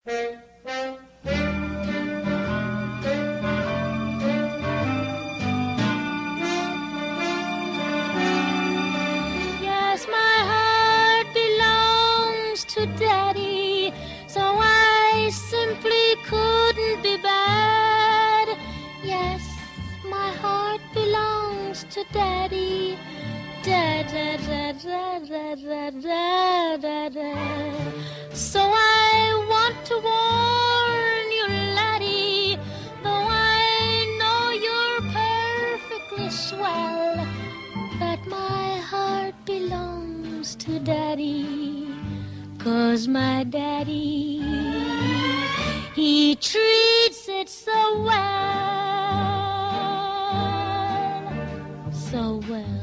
Yes, my heart belongs to Daddy, so I simply couldn't be bad. Yes, my heart belongs to Daddy. Da da da da da da da da da. So I want to warn you, laddie, though I know you're perfectly swell, that my heart belongs to Daddy, 'cause my Daddy, he treats it so well, so well.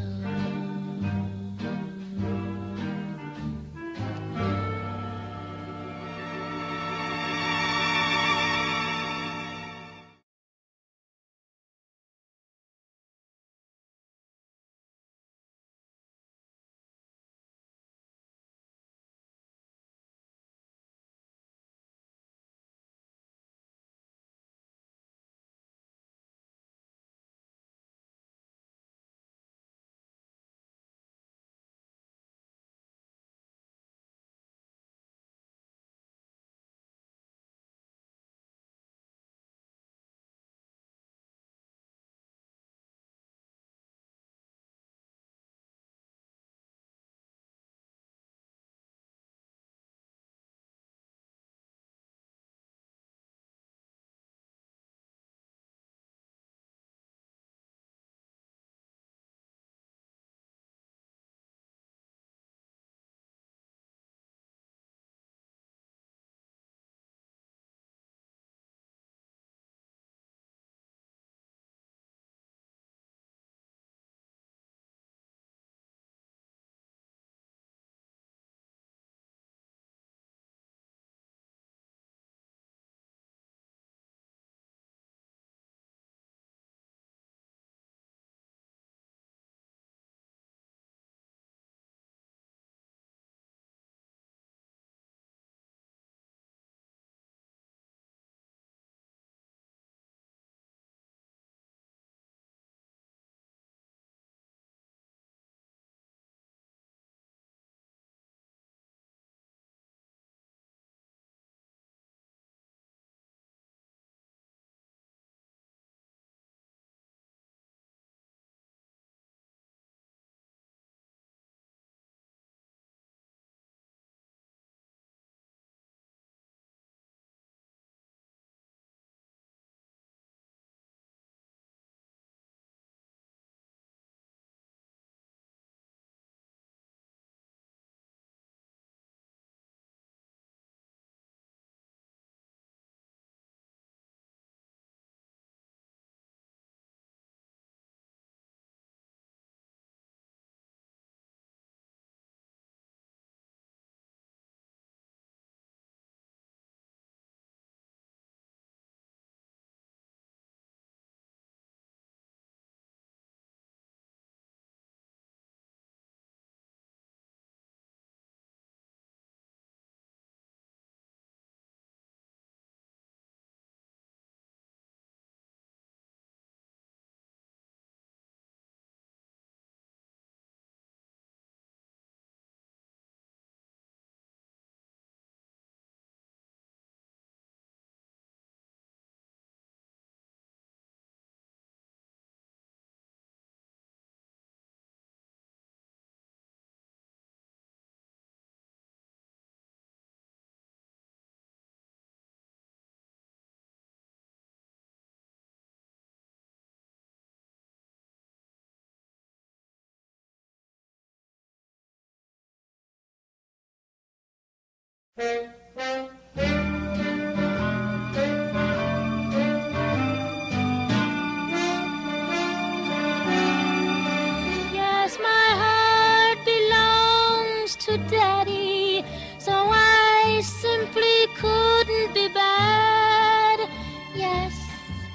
Yes, my heart belongs to Daddy, so I simply couldn't be bad. Yes,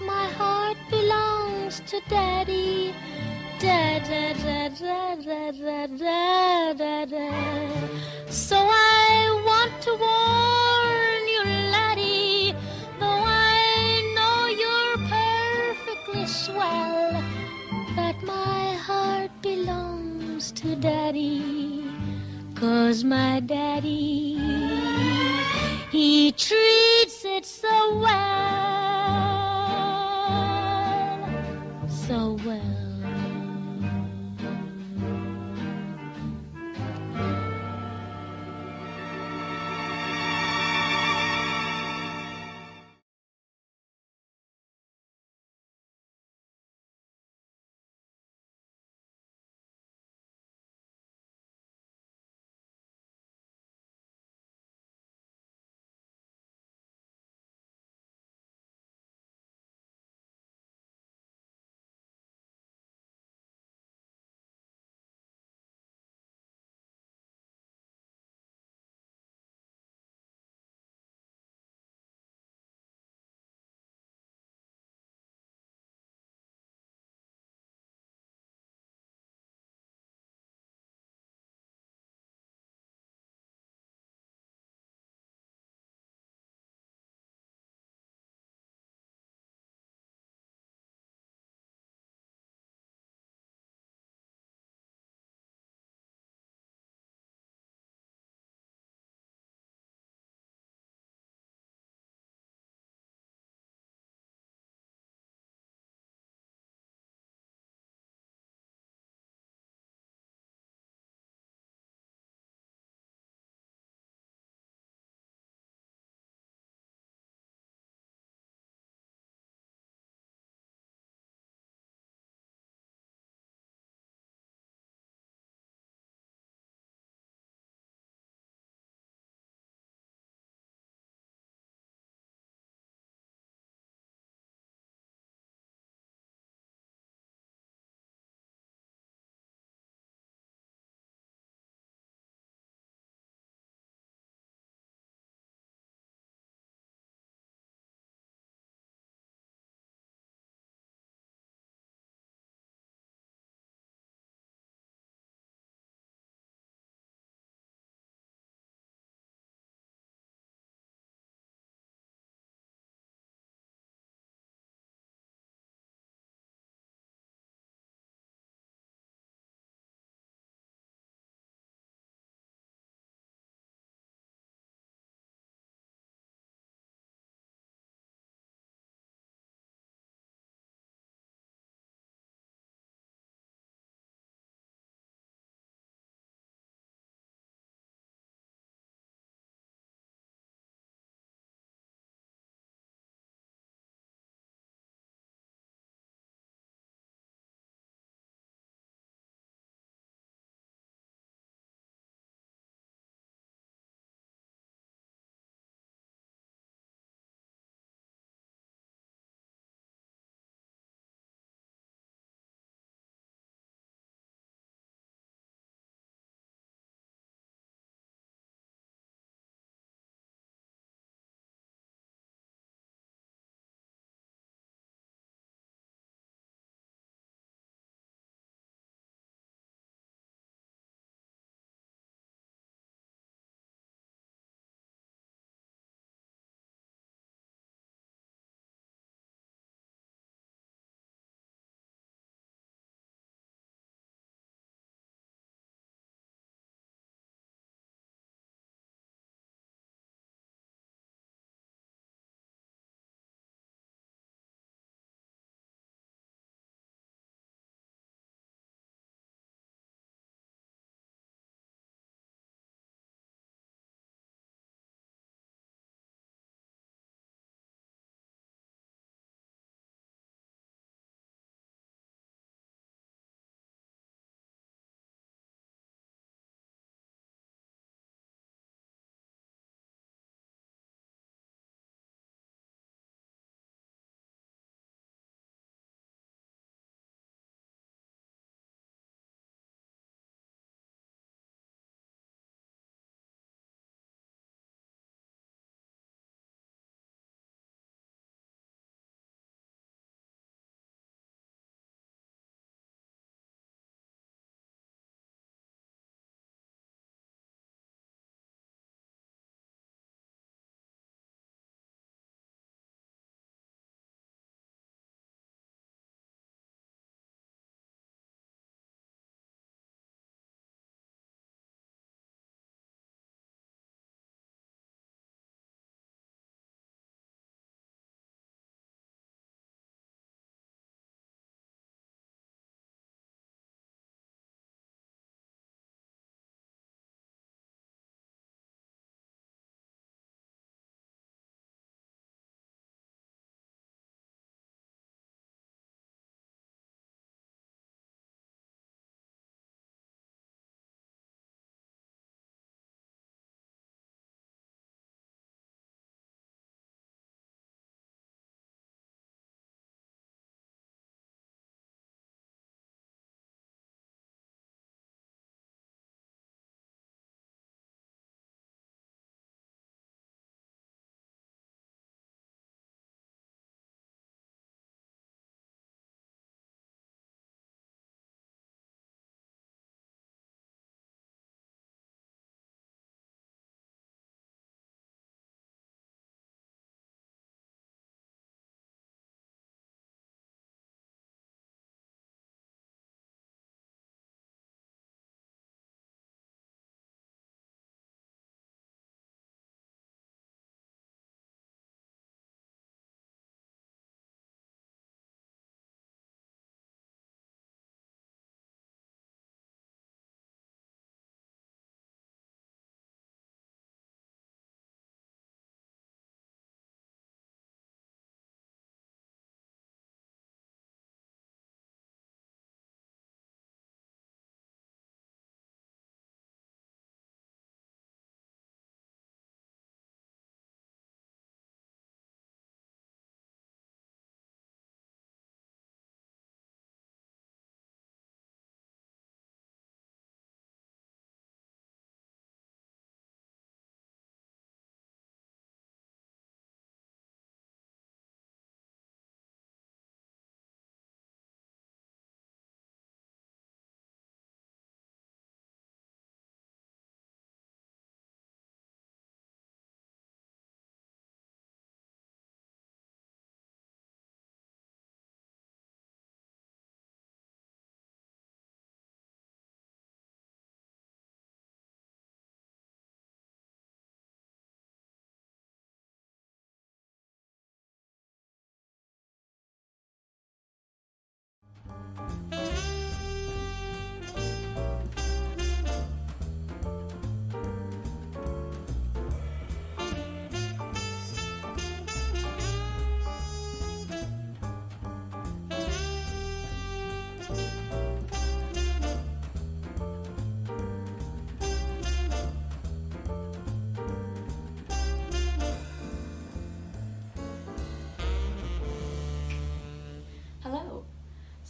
my heart belongs to Daddy. Da da da da da da da da da. So I want to warn you, laddie, 'cause my daddy, he treats it so well, so well.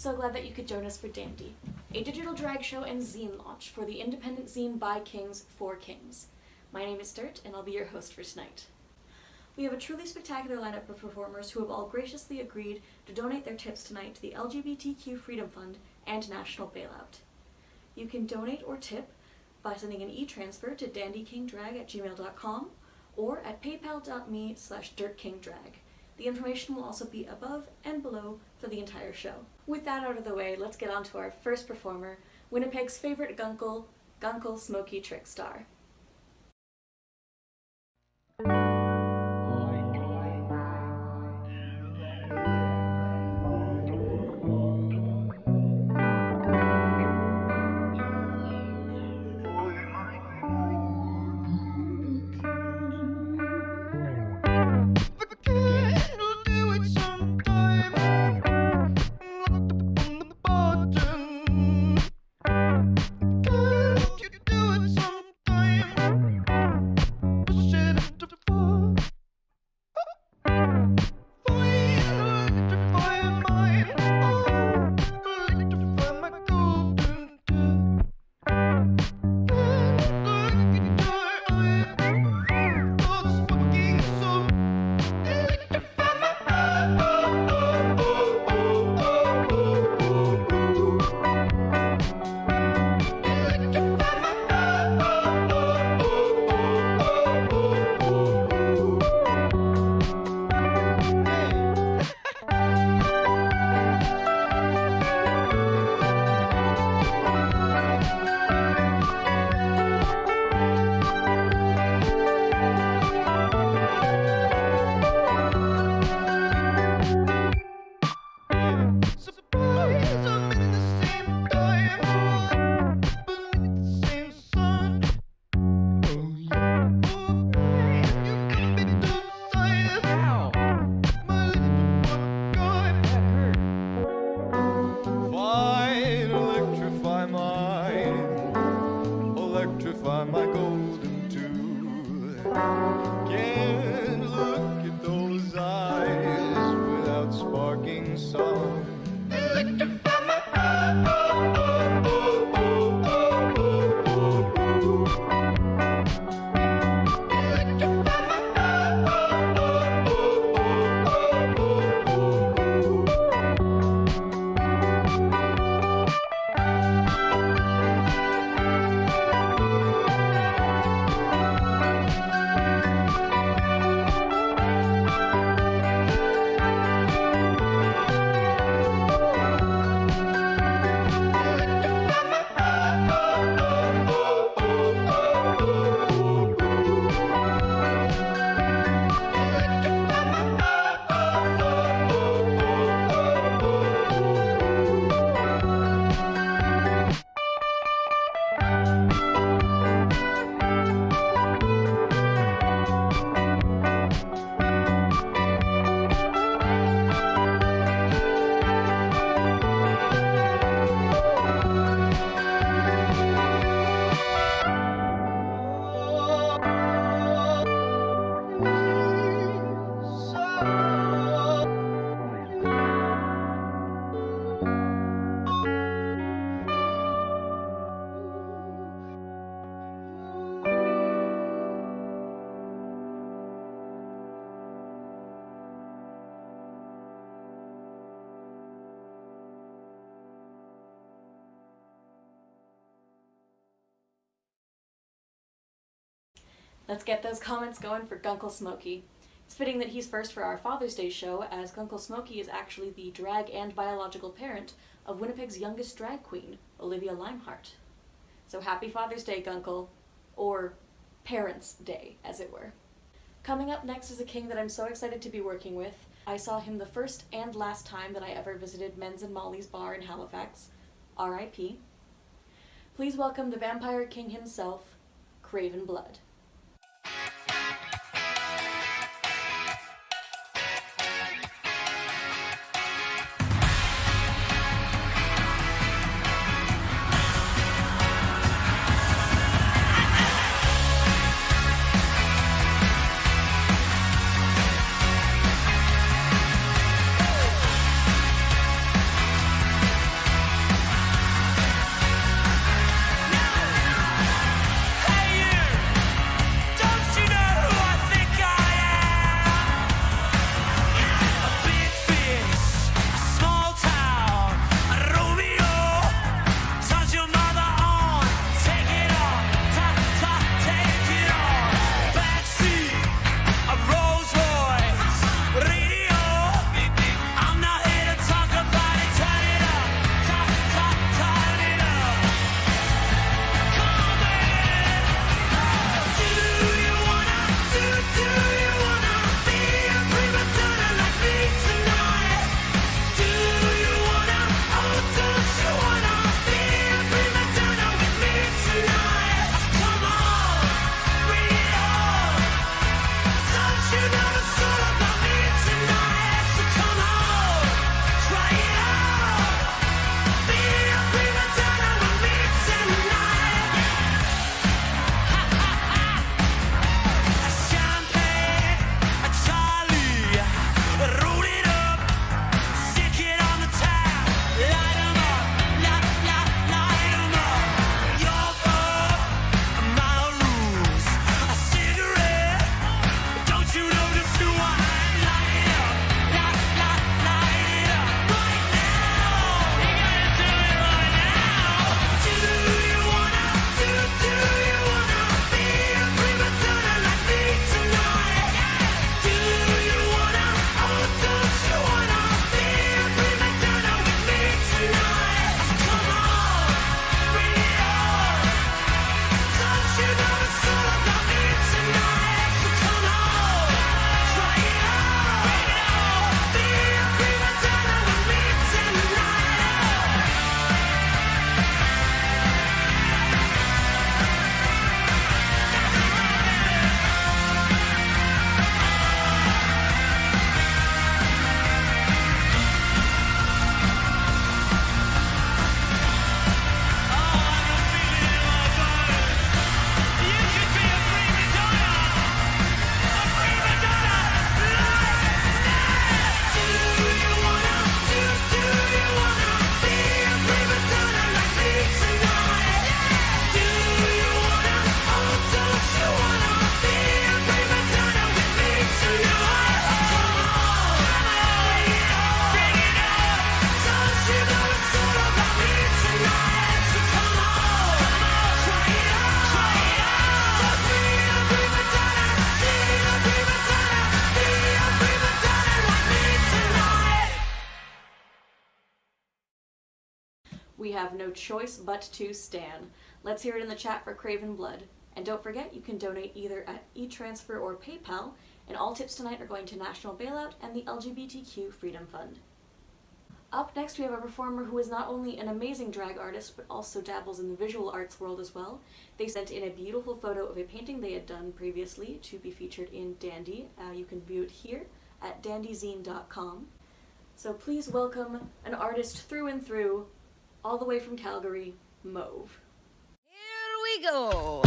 So glad that you could join us for Dandy, a digital drag show and zine launch for the independent zine by Kings for Kings. My name is Dirt, and I'll be your host for tonight. We have a truly spectacular lineup of performers who have all graciously agreed to donate their tips tonight to the LGBTQ Freedom Fund and National Bailout. You can donate or tip by sending an e-transfer to dandykingdrag@gmail.com or at paypal.me/dirtkingdrag. The information will also be above and below for the entire show. With that out of the way, let's get on to our first performer, Winnipeg's favorite gunkle, Gunkle Smokey Trickstar. Let's get those comments going for Gunkle Smokey. It's fitting that he's first for our Father's Day show, as Gunkle Smokey is actually the drag and biological parent of Winnipeg's youngest drag queen, Olivia Limehart. So happy Father's Day, Gunkle, or Parents' Day, as it were. Coming up next is a king that I'm so excited to be working with. I saw him the first and last time that I ever visited Men's and Molly's bar in Halifax, R.I.P. Please welcome the Vampire King himself, Craven Blood. We have no choice but to stan. Let's hear it in the chat for Craven Blood. And don't forget, you can donate either at eTransfer or PayPal, and all tips tonight are going to National Bailout and the LGBTQ Freedom Fund. Up next, we have a performer who is not only an amazing drag artist, but also dabbles in the visual arts world as well. They sent in a beautiful photo of a painting they had done previously to be featured in Dandy. You can view it here at dandyzine.com. So please welcome an artist through and through, all the way from Calgary, Mauve. Here we go.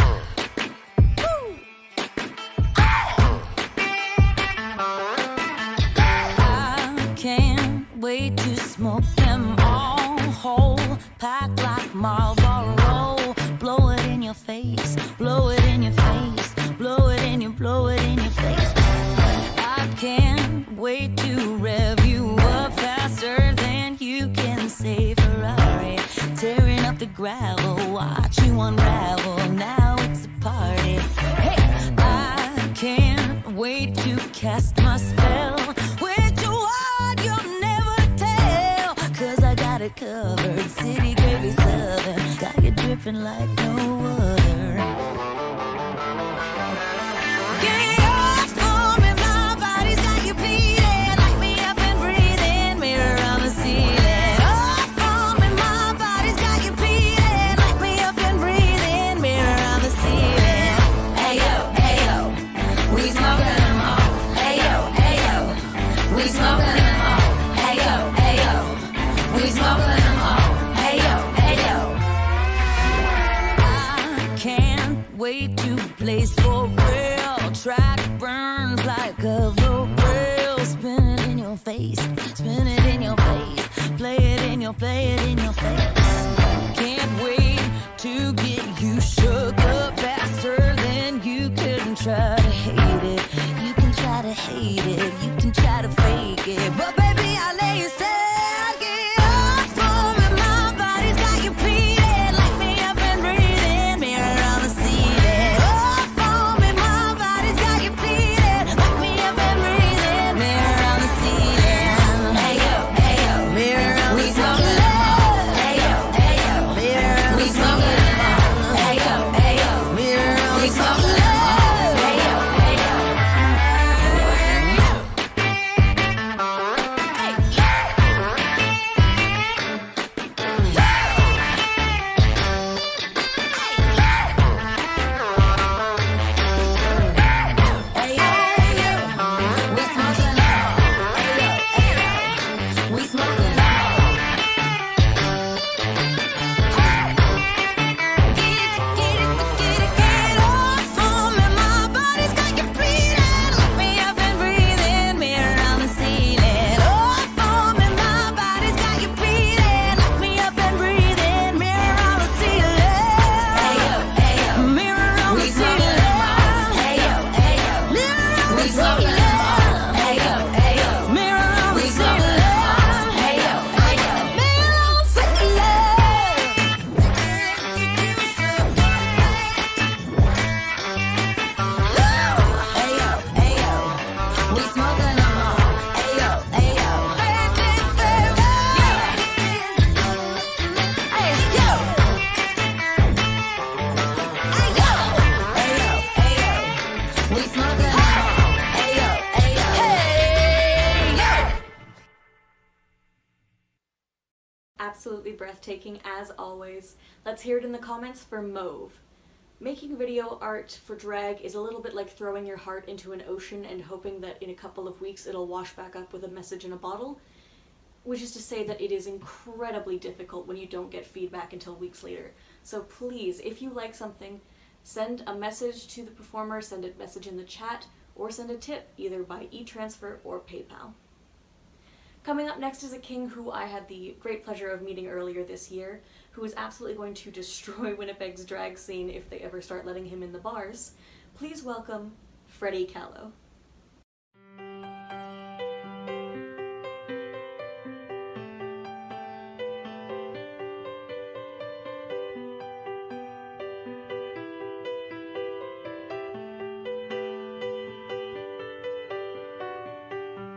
I can't wait to smoke them all whole, packed like Marlboro. Blow it in your face, blow it in your face, blow it in your face. I can't wait to rev you up faster than you can say Ferrari. Tearing up the gravel, watch you unravel. Now it's a party. Hey, I can't wait to cast my spell. With your heart, you'll never tell. 'Cause I got it covered. City gravy southern. Got you dripping like no other. Get off for me, my body's got you bleeding. Light me up and breathe in, mirror on the ceiling. Off for me, my body's got you bleeding. Light me up and breathe in, mirror on the ceiling. Ayo, we smoking them all. Ayo, we smoking them all. Ayo, we smoking them all. Ayo. I can't wait to blaze for real. Track burns like a road rail. Spin it in your face, spin it in your face. Play it in your face. Can't wait to get you shook up faster than you can try to hate it. You can try to hate it, you can try to fake it. But baby, I lay you stand. Get up for me, my body's got you pleading. Light me up and breathe in, mirror on the ceiling. Up for me, my body's got you pleading. Light me up and breathe in, mirror on the ceiling. Ayo, mirror on the ceiling. Ayo, mirror on the ceiling. Ayo, mirror on the ceiling. Absolutely breathtaking as always. Let's hear it in the comments for Mauve. Making video art for drag is a little bit like throwing your heart into an ocean and hoping that in a couple of weeks it'll wash back up with a message in a bottle, which is to say that it is incredibly difficult when you don't get feedback until weeks later. So please, if you like something, send a message to the performer, send a message in the chat, or send a tip either by eTransfer or PayPal. Coming up next is a king who I had the great pleasure of meeting earlier this year, who is absolutely going to destroy Winnipeg's drag scene if they ever start letting him in the bars. Please welcome Freddie Callow.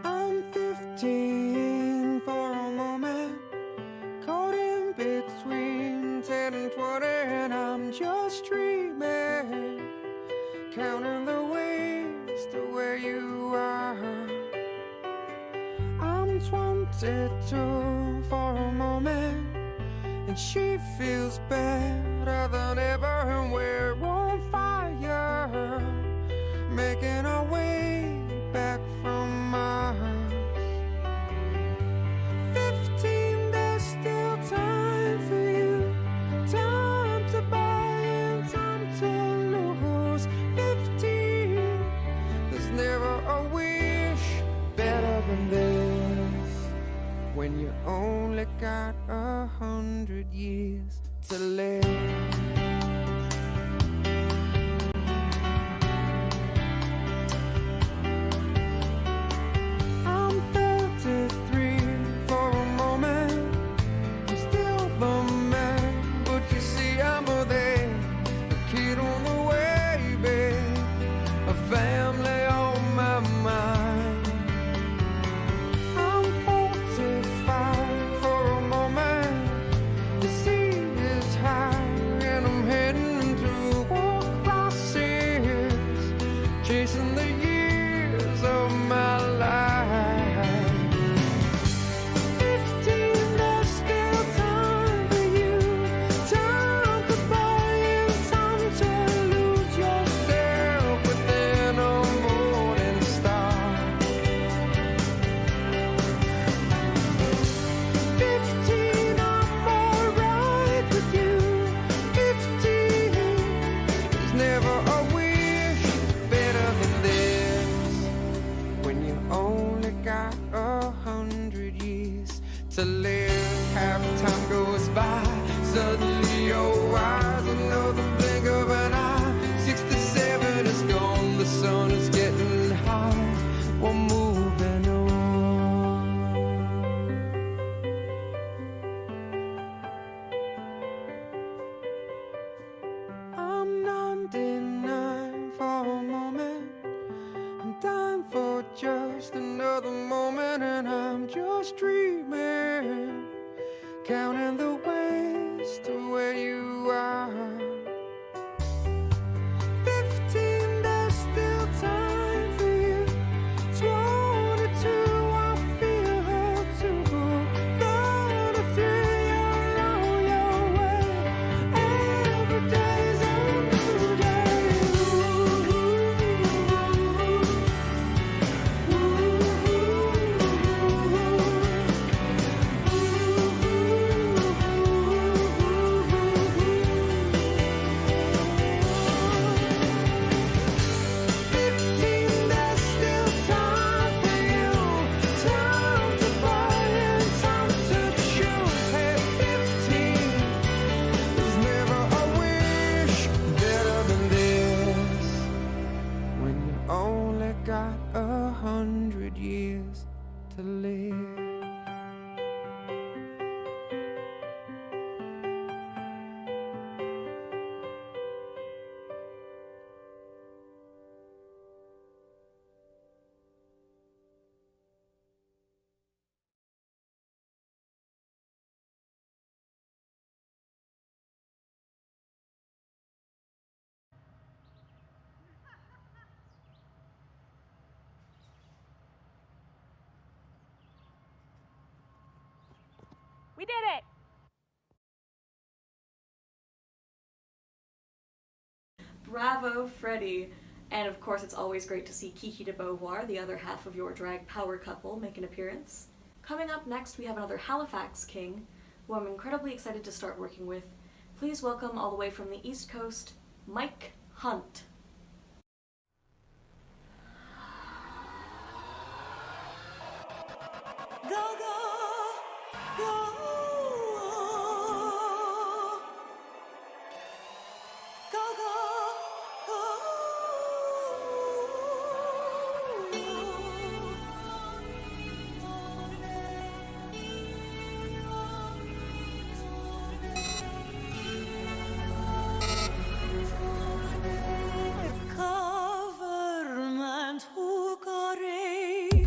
I'm 15 for a moment, caught in between counting the ways to where you are. I'm 22 for a moment, and she feels better than ever, and we're on fire, making our way back from Mars. 15, there's still time for you, time to buy and time to lose. 15, there's never a wish better than this, when you only got 100 years to live. Family on my mind. I'm 45 for a moment. The sea is high and I'm heading to a crisis, chasing the years of my life. 15, there's still time for you, time to buy and time to lose yourself within a morning star. 15, I'm alright with you. 15, there's never a wish better than this, when you only got 100 years to live. Half time goes by, suddenly you're wise, another blink of an eye. 67 is gone, the sun is getting high, we're moving on. I'm 99 for a moment, I'm dying for just another moment, and I'm just dreaming, counting the ways to where you are. 15, there's still time for you. 22, I feel her too. 33, you're on your way. Every day's a new day. Only got 100 years to live. We did it! Bravo, Freddie! And of course, it's always great to see Kiki de Beauvoir, the other half of your drag power couple, make an appearance. Coming up next, we have another Halifax king, who I'm incredibly excited to start working with. Please welcome, all the way from the East Coast, Mike Hunt. Go, go, go. Go, go, Government hookery.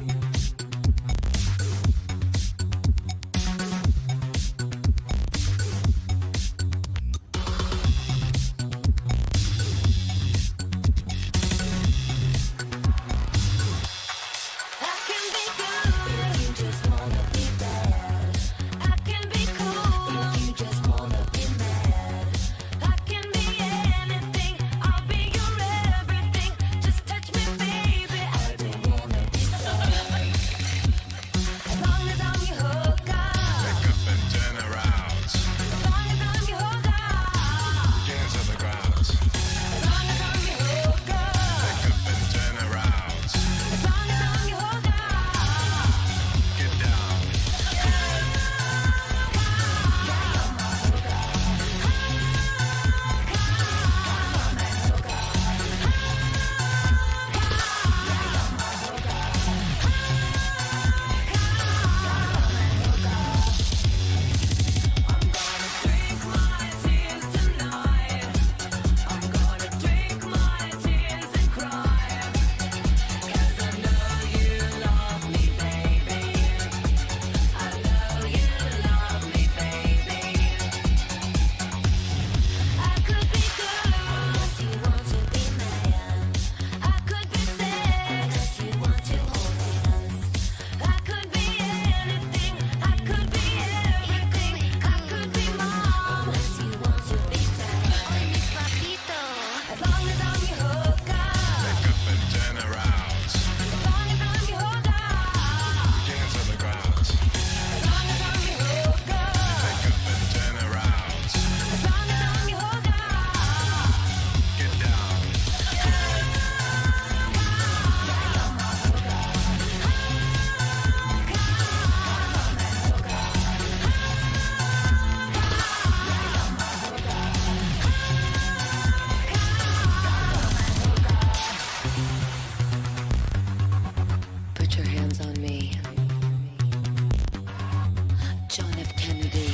Kennedy.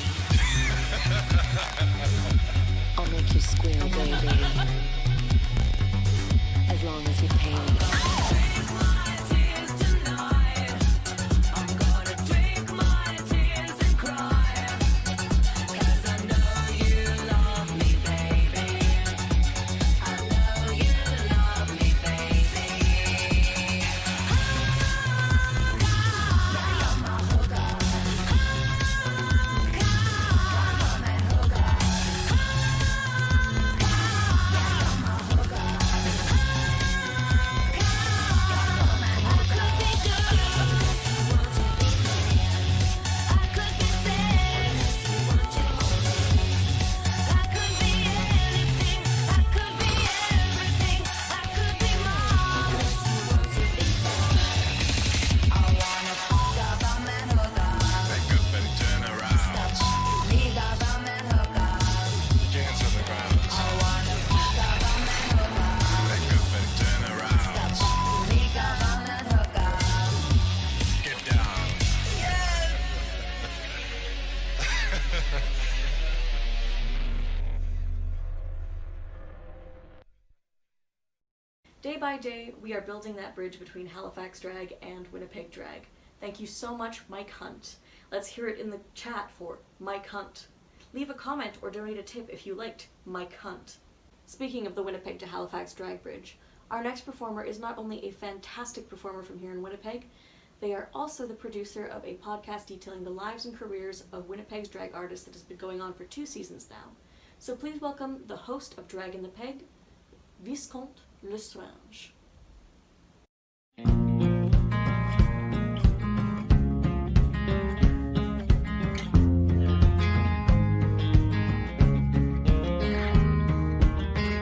I'll make you squeal, baby. As long as you pay me. Day by day, we are building that bridge between Halifax Drag and Winnipeg Drag. Thank you so much, Mike Hunt. Let's hear it in the chat for Mike Hunt. Leave a comment or donate a tip if you liked Mike Hunt. Speaking of the Winnipeg to Halifax Drag Bridge, our next performer is not only a fantastic performer from here in Winnipeg, they are also the producer of a podcast detailing the lives and careers of Winnipeg's drag artists that has been going on for 2 seasons now. So please welcome the host of Drag in the Peg, Viscount Lestrange.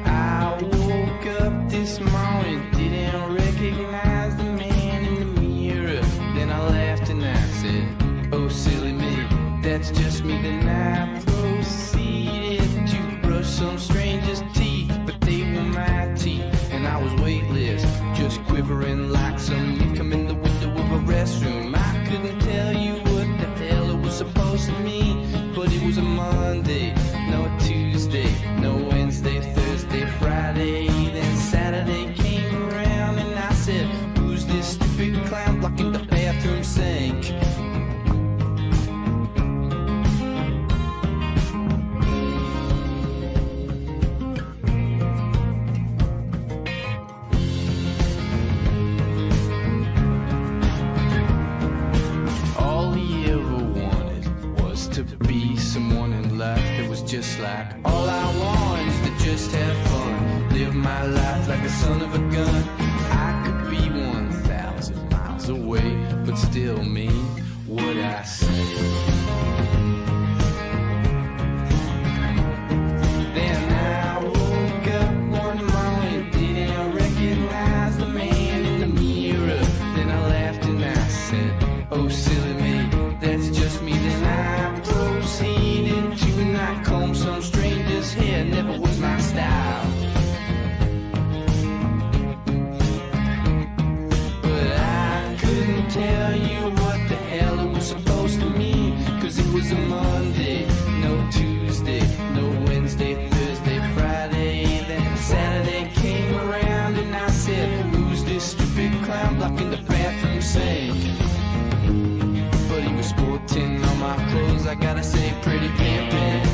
I woke up this morning, didn't recognize the man in the mirror. Then I laughed and I said, oh silly me, that's just me. Then I proceeded to brush some stranger's teeth, but they were my teeth. And I was weightless, just quivering like some leaf come in the window of a restroom. I couldn't tell you what the hell it was supposed to mean, but it was a Monday, no Tuesday, no Wednesday, Thursday, Friday. Then Saturday came around and I said, who's this stupid clown blocking the bathroom sink? Just like all I want is to just have fun, live my life like a son of a gun. I could be 1,000 miles away, but still mean what I say. Then I woke up one morning, didn't recognize the man in the mirror. Then I laughed and I said, oh silly me, that's just me. Then I proceeded to not comb some stranger's hair, never was my style. But I couldn't tell you what the hell it was supposed to mean, cause it was a Monday, no Tuesday, no Wednesday, Thursday, Friday. Then Saturday came around and I said, who's this stupid clown blocking the bathroom sink? But he was sporting all my clothes, I gotta say, pretty camping.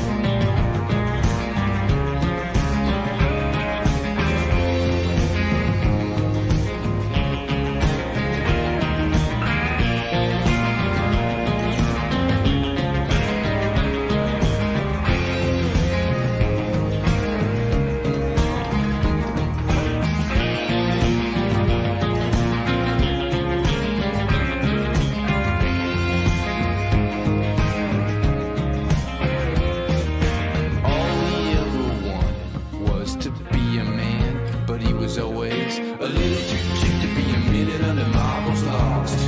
Always a little too cheap to be a minute under marbles lost.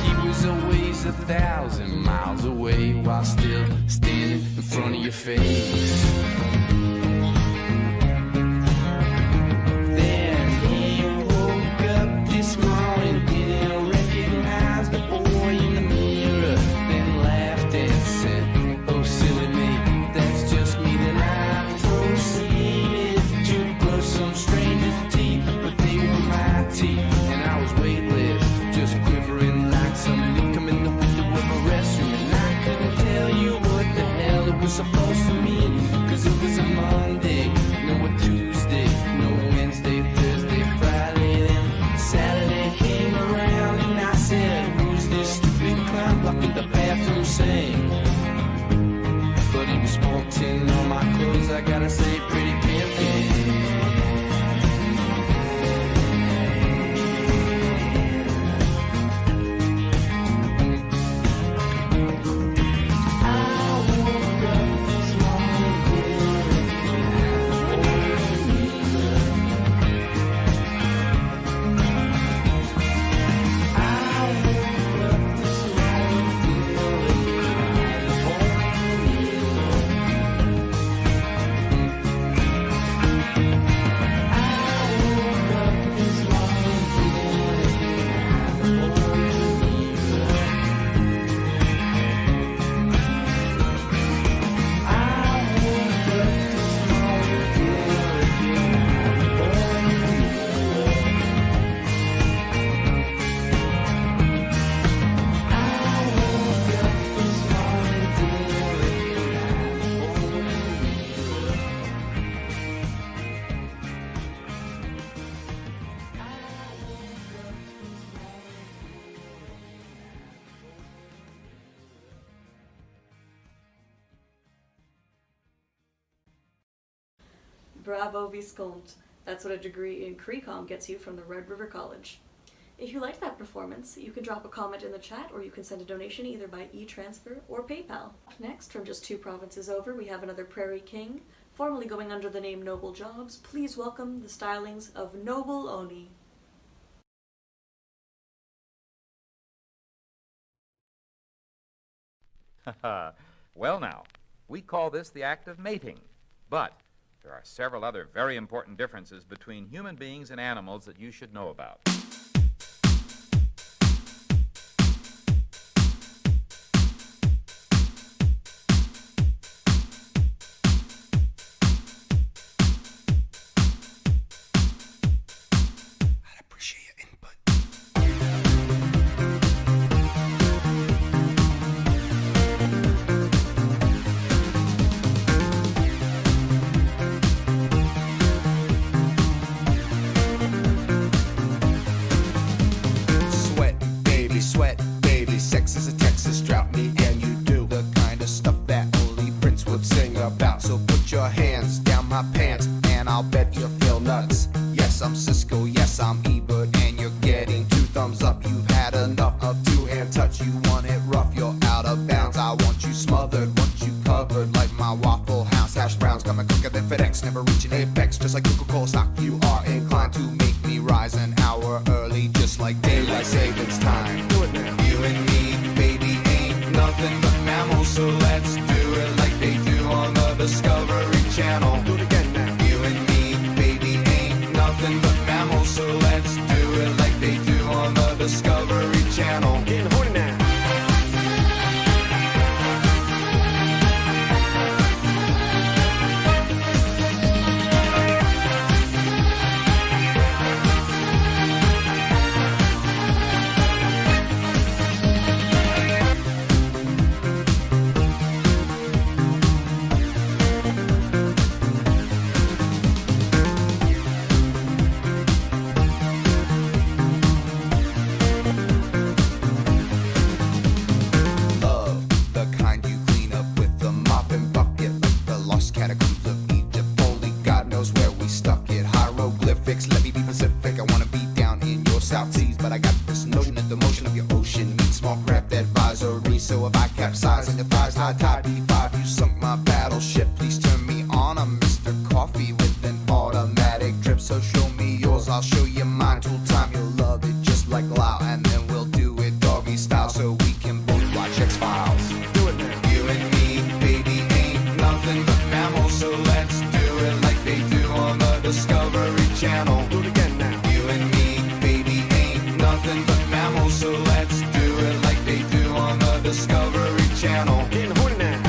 He was always 1,000 miles away while still standing in front of your face. Then he woke up this morning, didn't recognize the boy in the mirror. Then up in the bathroom sink. But he was smoking on my clothes, I gotta say, pretty pimpin'. Bravo, Viscount. That's what a degree in Crecom gets you from the Red River College. If you liked that performance, you can drop a comment in the chat, or you can send a donation either by e-transfer or PayPal. Next, from just 2 provinces over, we have another Prairie King, formerly going under the name Noble Jobs. Please welcome the stylings of Noble Oni. Well now, we call this the act of mating, but there are several other very important differences between human beings and animals that you should know about. I'd appreciate your input. Sweat, baby, sex is a Texas drought. Me and you do the kind of stuff that only Prince would sing about. So put your hands down my pants, and I'll bet you feel nuts. Yes, I'm Cisco, yes, I'm Ebert, and you're getting 2 thumbs up. You've had enough of 2-hand touch. You want it rough, you're out of bounds. I want you smothered, want you covered like my Waffle House hash browns. Coming quicker than FedEx, never reaching apex. Just like Coca-Cola stock, you are inclined to make me rise an hour early, just like daylight savings time. Do it now. You and me, baby, ain't nothing but mammals, so let's do it like they do on the Discovery Channel. Do it again now. You and me, baby, ain't nothing but mammals, so let's do it like they do on the Discovery Channel. Getting horny now. So if I capsize on your thighs, high tide B5, you sunk my battleship. Please turn me on. I'm Mr. Coffee with an automatic drip. So show me yours, I'll show you mine. Tool time, you'll love it just like Lau. And then we'll do it doggy style so we can both watch X-Files. Do it now. You and me, baby, ain't nothing but mammals. So let's do it like they do on the Discovery Channel. Do it again now. You and me, baby, ain't nothing but mammals. So let's do it like they do on the Discovery Channel. Getting horny now.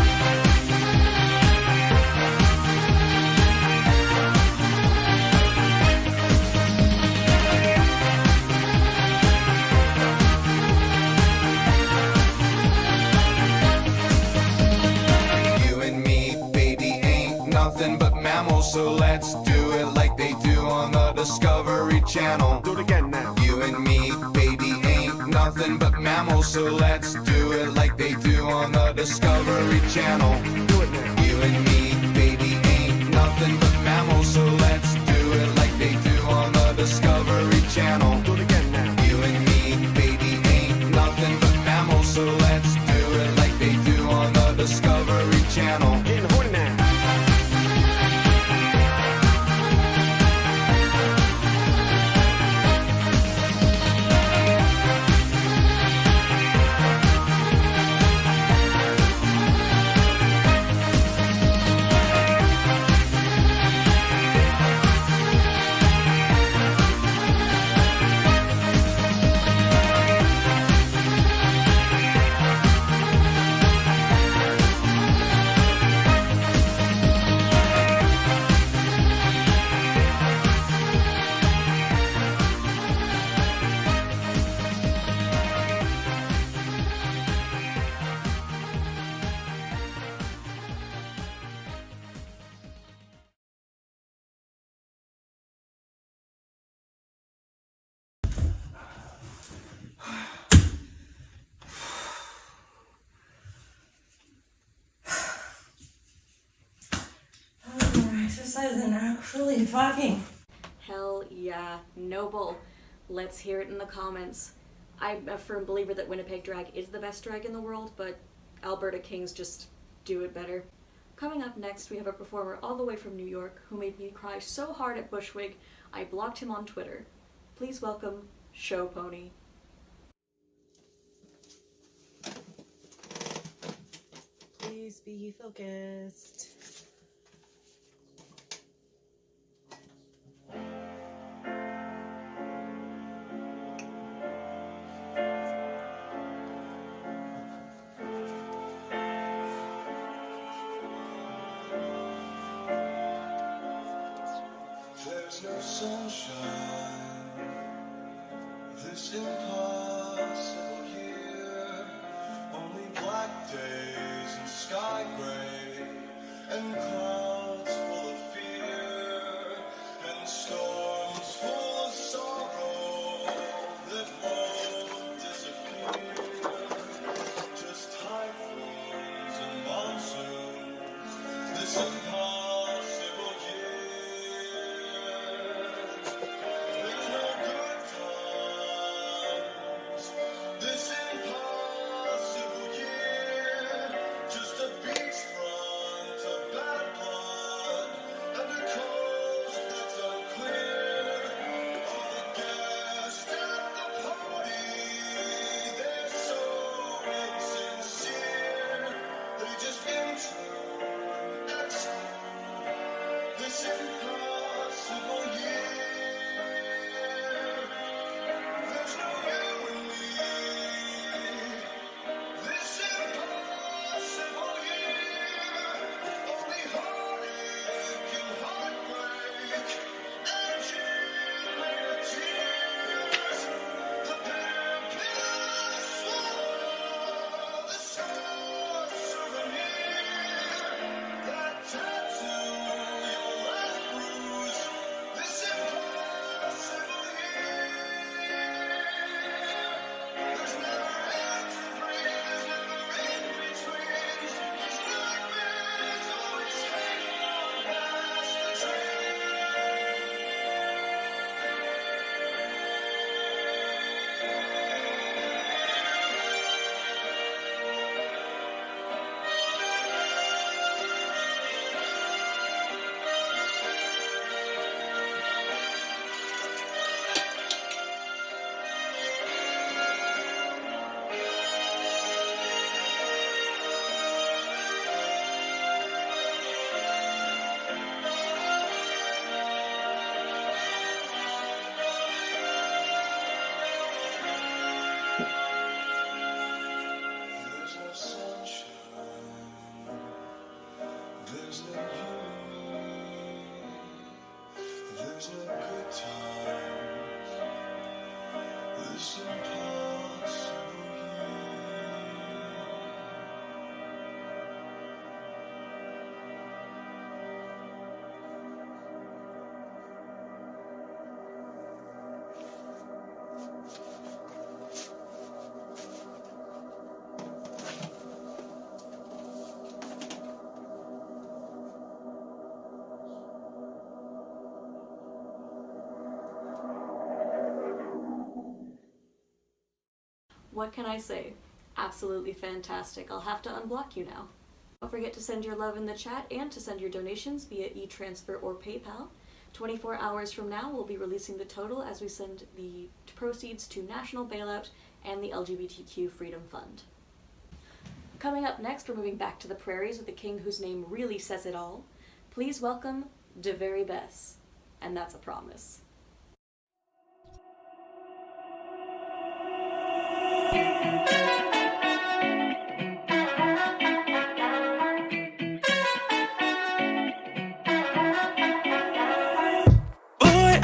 You and me, baby, ain't nothing but mammals. So let's do it like they do on the Discovery Channel. Do it again now. You and me, baby, ain't nothing but mammals. mammals, so let's do it like they do on the Discovery Channel. Do it now. You and me, baby, ain't nothing but mammals, so let's do it like they do on the Discovery Channel. Do it again now. You and me, baby, ain't nothing but mammals, so let's do it like they do on the Discovery Channel. Getting horny now. Exercise and actually fucking. Hell yeah, noble. Let's hear it in the comments. I'm a firm believer that Winnipeg drag is the best drag in the world, but Alberta Kings just do it better. Coming up next, we have a performer all the way from New York who made me cry so hard at Bushwig, I blocked him on Twitter. Please welcome Show Pony. Please be focused. There's no sunshine this impossible year. Only black days and sky gray and clouds full of fear and storms full of sorrow that won't disappear. Just typhoons and monsoons. This impossible year. There's no good times. This impossible year. Just a beachfront of bad blood and a coast that's unclear. All the guests at the party, they're so insincere. They just enter and What can I say? Absolutely fantastic. I'll have to unblock you now. Don't forget to send your love in the chat and to send your donations via e-transfer or PayPal. 24 hours from now, we'll be releasing the total as we send the proceeds to National Bailout and the LGBTQ Freedom Fund. Coming up next, we're moving back to the prairies with a king whose name really says it all. Please welcome De Very Bess. And that's a promise.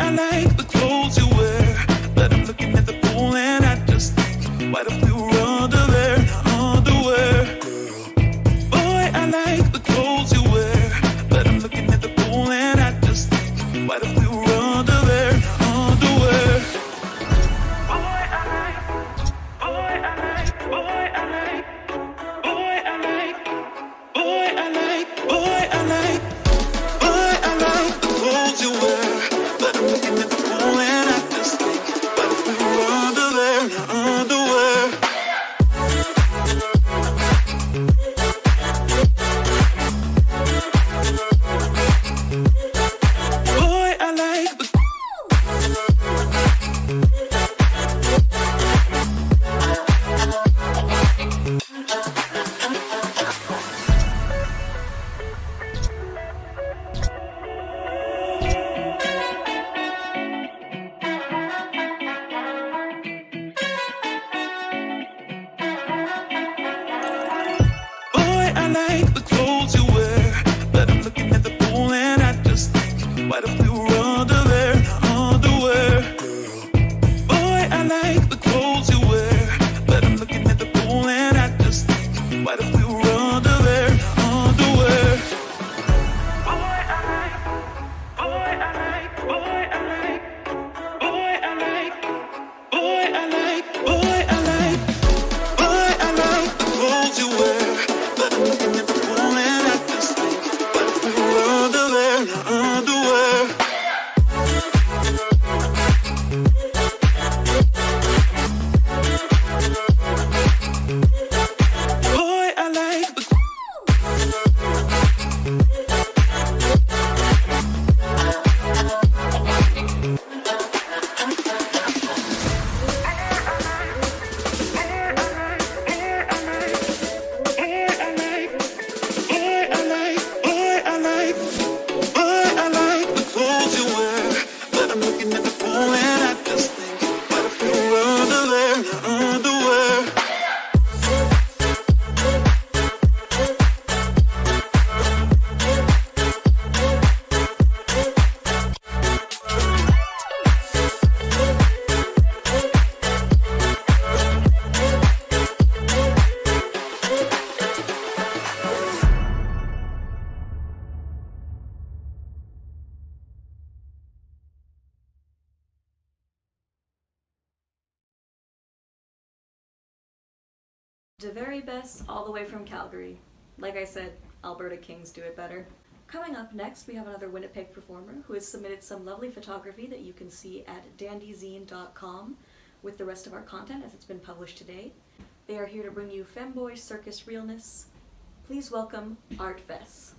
I like the clothes you wear, but I'm looking at the pool and I just think, why don't we run to there in underwear? Boy, I like the clothes you wear, but I'm looking at the pool and I just think, why don't we run to there in underwear? Boy, I like, boy, I like, boy, I like, boy, I like, boy, I like, boy, I like, boy, I like the clothes you wear. I'm looking at the pool and I just think, why don't we run to there in underwear? Boy, I like the why don't we run to there in underwear? Boy, I like the clothes you wear, but I'm looking at the pool and I just think, why don't we run to there in underwear? Boy, I like, boy, I like, boy, I like, boy, I like, boy, I like, boy, I like, boy, I like the clothes you wear, but I'm looking at the pool and I just think, why don't we run to there in underwear? De Very Bess, all the way from Calgary. Like I said, Alberta Kings do it better. Coming up next, we have another Winnipeg performer who has submitted some lovely photography that you can see at dandyzine.com with the rest of our content as it's been published today. They are here to bring you femboy circus realness. Please welcome Art Vess.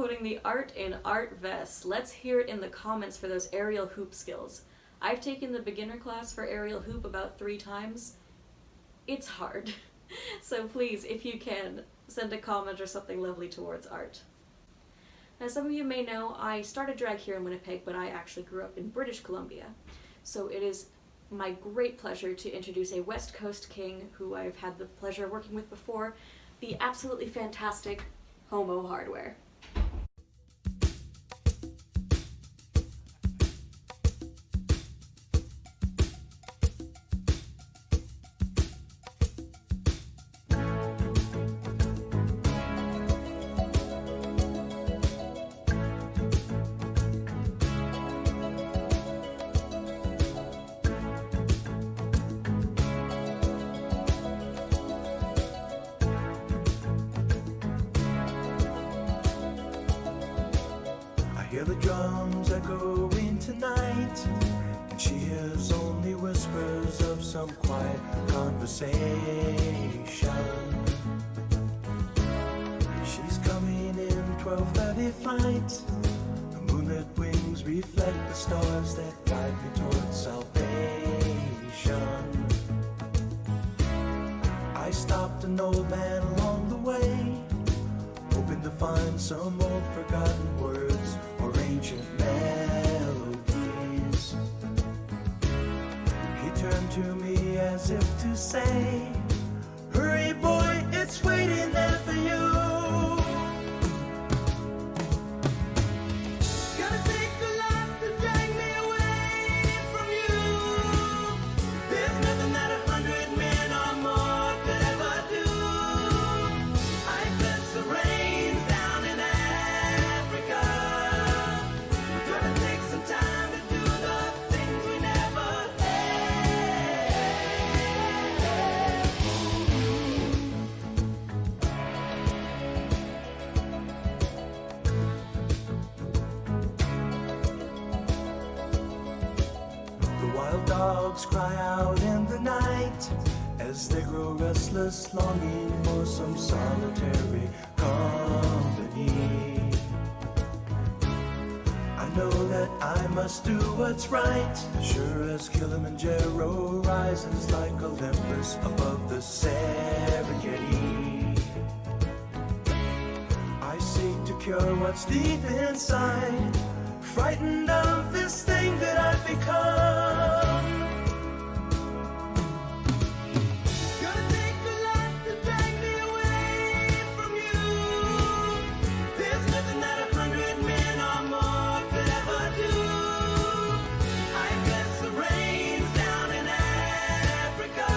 putting the art in Art Vest. Let's hear it in the comments for those aerial hoop skills. I've taken the beginner class for aerial hoop about 3 times. It's hard. So please, if you can, send a comment or something lovely towards Art. Now, some of you may know I started drag here in Winnipeg, but I actually grew up in British Columbia. So it is my great pleasure to introduce a West Coast king who I've had the pleasure of working with before, the absolutely fantastic Homo Hardware. Hear the drums echoing tonight, and she hears only whispers of some quiet conversation. She's coming in 12:30 flight. The moonlit wings reflect the stars that guide me towards salvation. I stopped an old man along the way, hoping to find some old forgotten words or ancient melodies. He turned to me as if to say, hurry boy, it's waiting there for you. Gonna take a lot to drag me away from you. There's nothing that 100 men or more could ever do. I bless the rains down in Africa. We're gonna take some time to do the things we never The wild dogs cry out in the night as they grow restless, longing for some solitary company. I know that I must do what's right, sure as Kilimanjaro rises like Olympus above the Serengeti. I seek to cure what's deep inside, frightened of this thing that I've become. Gonna take a lot to drag me away from you. There's nothing that 100 men or more could ever do. I bless the rains down in Africa.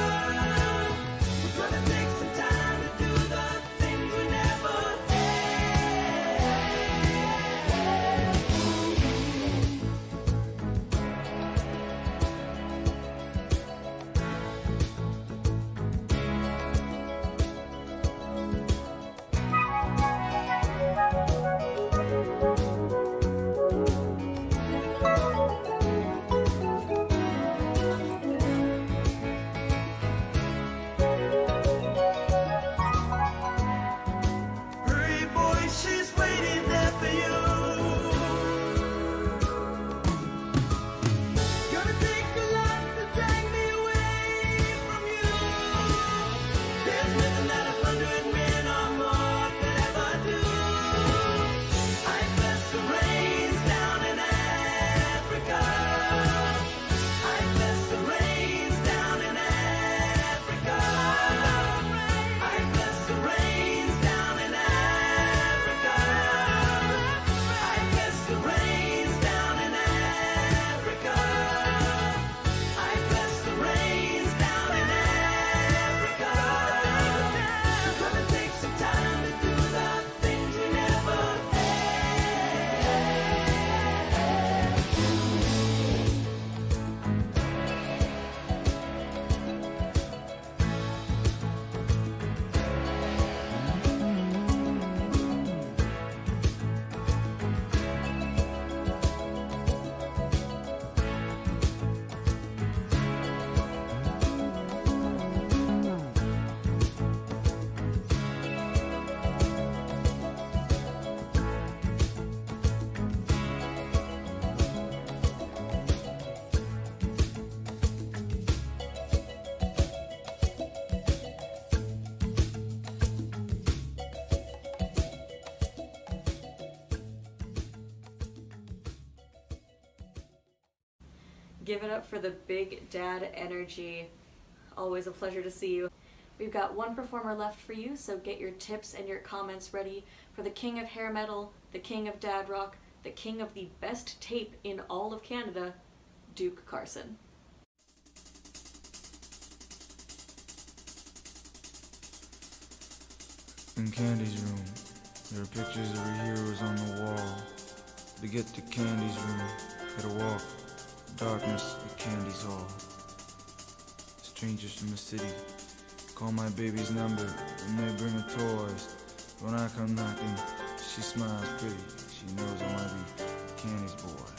We're gonna take some time to do the things we never had. Give it up for the big dad energy. Always a pleasure to see you. We've got one performer left for you, so get your tips and your comments ready for the king of hair metal, the king of dad rock, the king of the best tape in all of Canada, Duke Carson. In Candy's room, there are pictures of her heroes on the wall. To get to Candy's room, gotta walk darkness at Candy's hall. Strangers from the city call my baby's number and they bring her toys. When I come knocking, she smiles pretty. She knows I wanna be Candy's boy.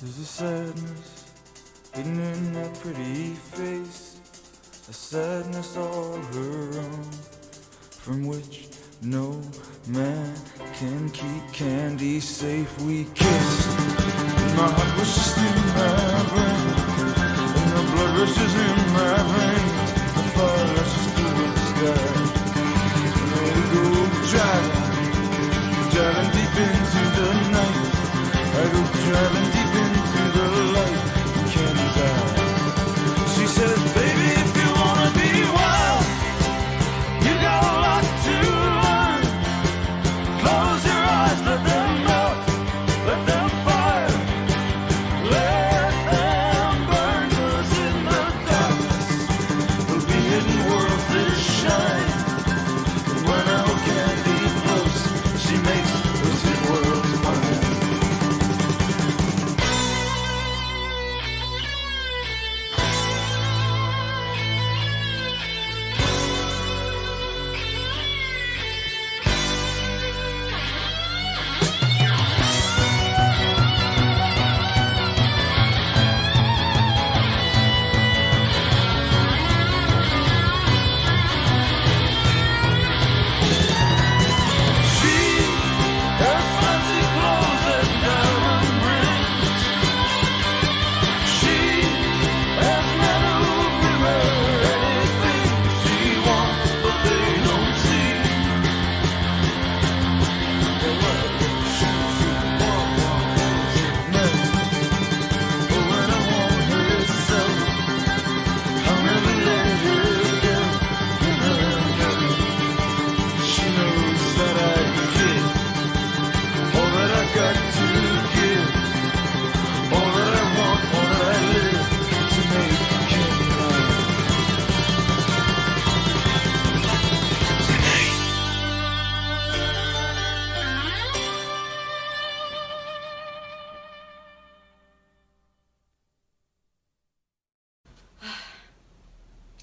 There's a sadness hidden in that pretty face, a sadness all her own, from which no man can keep Candy safe. We kissed, and my heart was just in my brain, and the blood rushes in my veins, the fire rushes through the sky, and we go driving deep into the night. I go driving deep into the light in Candy's eyes. She says, baby, if you wanna be wild, you got a lot to learn. Close your eyes, let them melt, let them fire, let them burn. 'Cause in the darkness will be hidden worlds that shine. And when I hold Candy close, she makes those hidden worlds mine.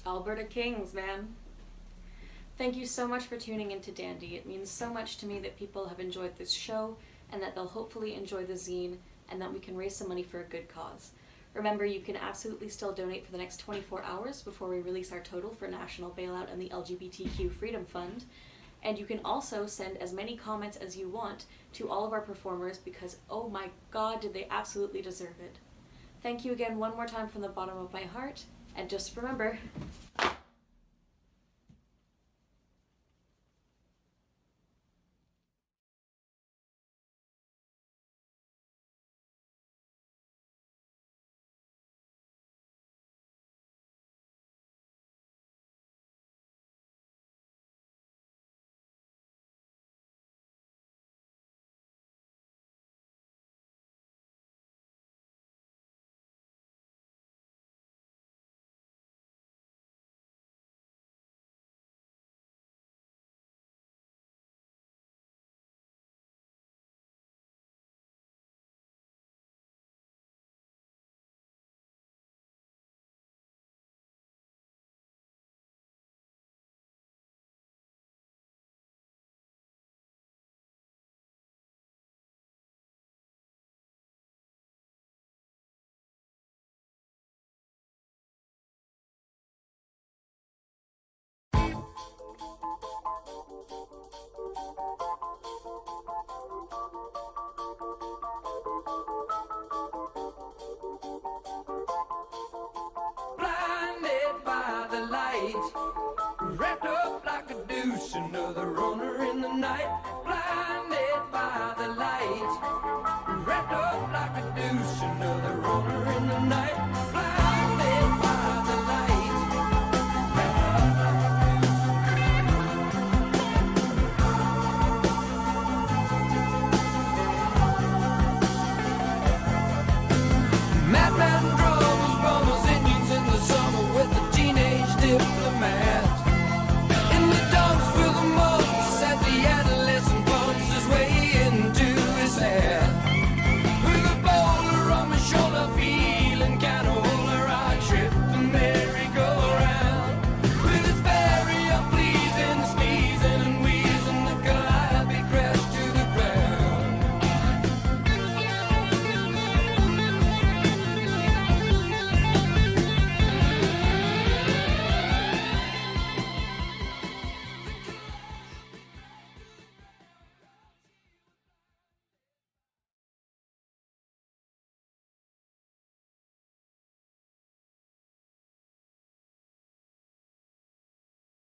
Alberta Kings, man. Thank you so much for tuning into Dandy. It means so much to me that people have enjoyed this show and that they'll hopefully enjoy the zine and that we can raise some money for a good cause. Remember, you can absolutely still donate for the next 24 hours before we release our total for National Bailout and the LGBTQ Freedom Fund. And you can also send as many comments as you want to all of our performers because, oh my god, did they absolutely deserve it. Thank you again one more time from the bottom of my heart, and just remember...